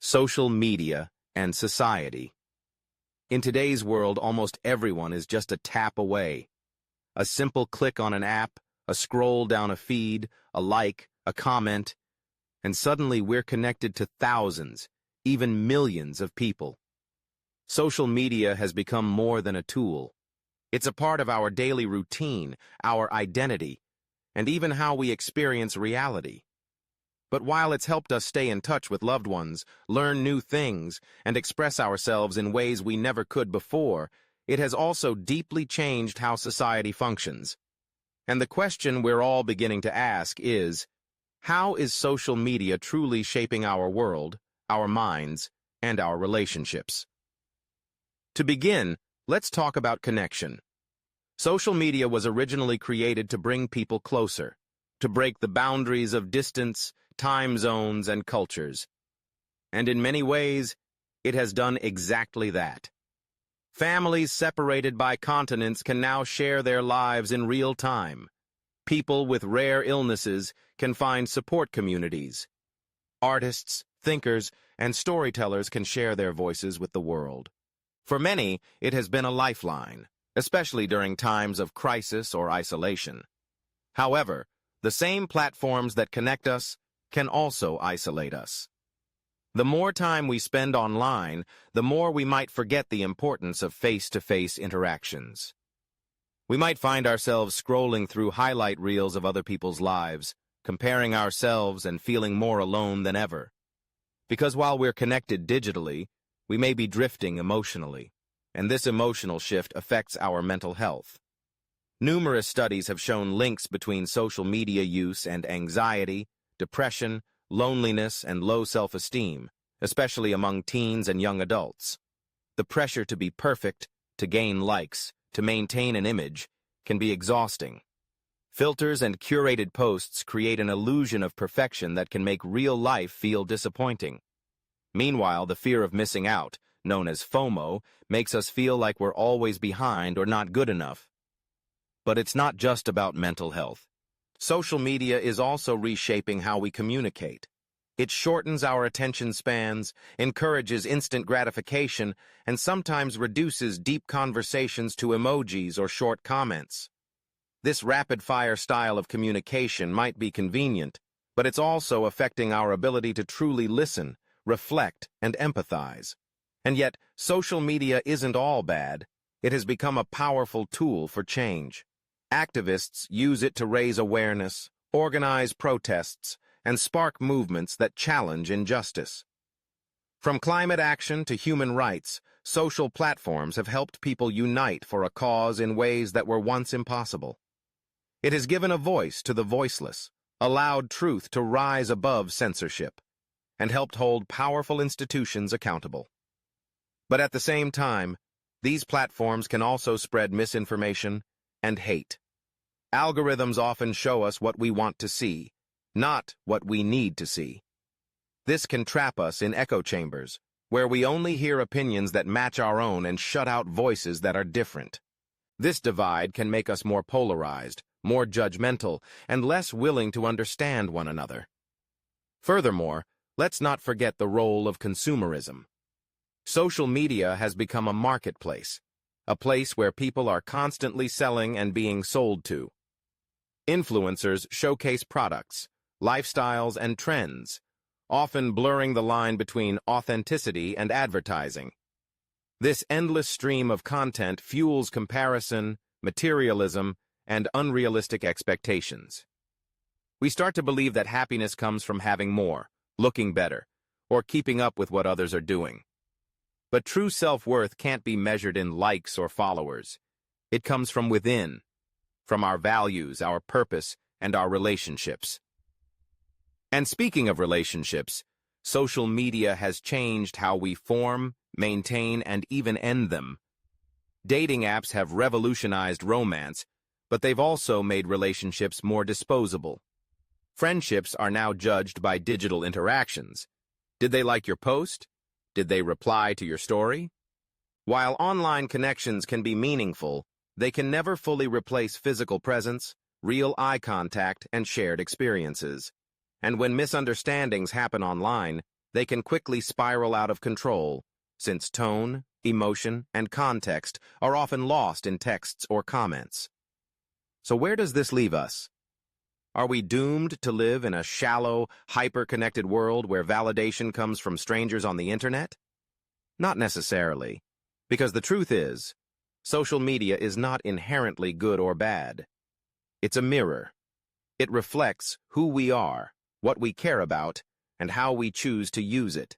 social media, and society. In today's world, almost everyone is just a tap away. A simple click on an app, a scroll down a feed, a like, a comment, and suddenly we're connected to thousands, even millions of people. Social media has become more than a tool. It's a part of our daily routine, our identity, and even how we experience reality. But while it's helped us stay in touch with loved ones, learn new things, and express ourselves in ways we never could before, it has also deeply changed how society functions. And the question we're all beginning to ask is, how is social media truly shaping our world, our minds, and our relationships? To begin, let's talk about connection. Social media was originally created to bring people closer, to break the boundaries of distance, time zones, and cultures. And in many ways, it has done exactly that. Families separated by continents can now share their lives in real time. People with rare illnesses can find support communities. Artists, thinkers, and storytellers can share their voices with the world. For many, it has been a lifeline, especially during times of crisis or isolation. However, the same platforms that connect us can also isolate us. The more time we spend online, the more we might forget the importance of face-to-face interactions. We might find ourselves scrolling through highlight reels of other people's lives, comparing ourselves and feeling more alone than ever. Because while we're connected digitally, we may be drifting emotionally, and this emotional shift affects our mental health. Numerous studies have shown links between social media use and anxiety, depression, loneliness, and low self-esteem, especially among teens and young adults. The pressure to be perfect, to gain likes, to maintain an image, can be exhausting. Filters and curated posts create an illusion of perfection that can make real life feel disappointing. Meanwhile, the fear of missing out, known as FOMO, makes us feel like we're always behind or not good enough. But it's not just about mental health. Social media is also reshaping how we communicate. It shortens our attention spans, encourages instant gratification, and sometimes reduces deep conversations to emojis or short comments. This rapid-fire style of communication might be convenient, but it's also affecting our ability to truly listen, reflect, and empathize. And yet, social media isn't all bad. It has become a powerful tool for change. Activists use it to raise awareness, organize protests, and spark movements that challenge injustice. From climate action to human rights, social platforms have helped people unite for a cause in ways that were once impossible. It has given a voice to the voiceless, allowed truth to rise above censorship, and helped hold powerful institutions accountable. But at the same time, these platforms can also spread misinformation and hate. Algorithms often show us what we want to see, not what we need to see. This can trap us in echo chambers, where we only hear opinions that match our own and shut out voices that are different. This divide can make us more polarized, more judgmental, and less willing to understand one another. Furthermore, let's not forget the role of consumerism. Social media has become a marketplace, a place where people are constantly selling and being sold to. Influencers showcase products, lifestyles, and trends, often blurring the line between authenticity and advertising. This endless stream of content fuels comparison, materialism, and unrealistic expectations. We start to believe that happiness comes from having more, looking better, or keeping up with what others are doing. But true self-worth can't be measured in likes or followers. It comes from within, from our values, our purpose, and our relationships. And speaking of relationships, social media has changed how we form, maintain, and even end them. Dating apps have revolutionized romance, but they've also made relationships more disposable. Friendships are now judged by digital interactions. Did they like your post? Did they reply to your story? While online connections can be meaningful, they can never fully replace physical presence, real eye contact, and shared experiences. And when misunderstandings happen online, they can quickly spiral out of control, since tone, emotion, and context are often lost in texts or comments. So where does this leave us? Are we doomed to live in a shallow, hyper-connected world where validation comes from strangers on the internet? Not necessarily, because the truth is, social media is not inherently good or bad. It's a mirror. It reflects who we are, what we care about, and how we choose to use it.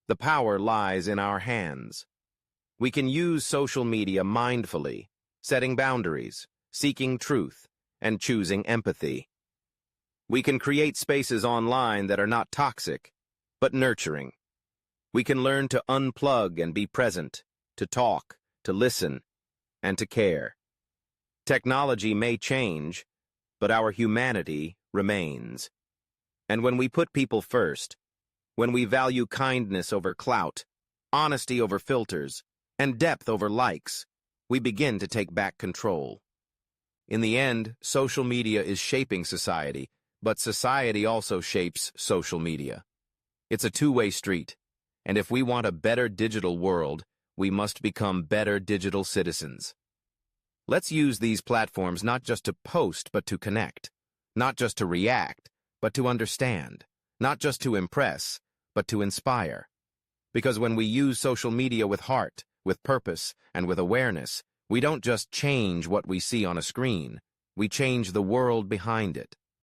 The power lies in our hands. We can use social media mindfully, setting boundaries, seeking truth, and choosing empathy. We can create spaces online that are not toxic, but nurturing. We can learn to unplug and be present, to talk, to listen, and to care. Technology may change, but our humanity remains. And when we put people first, when we value kindness over clout, honesty over filters, and depth over likes, we begin to take back control. In the end, social media is shaping society, but society also shapes social media. It's a two-way street, and if we want a better digital world, we must become better digital citizens. Let's use these platforms not just to post, but to connect, not just to react, but to understand, not just to impress, but to inspire. Because when we use social media with heart, with purpose, and with awareness, we don't just change what we see on a screen, we change the world behind it.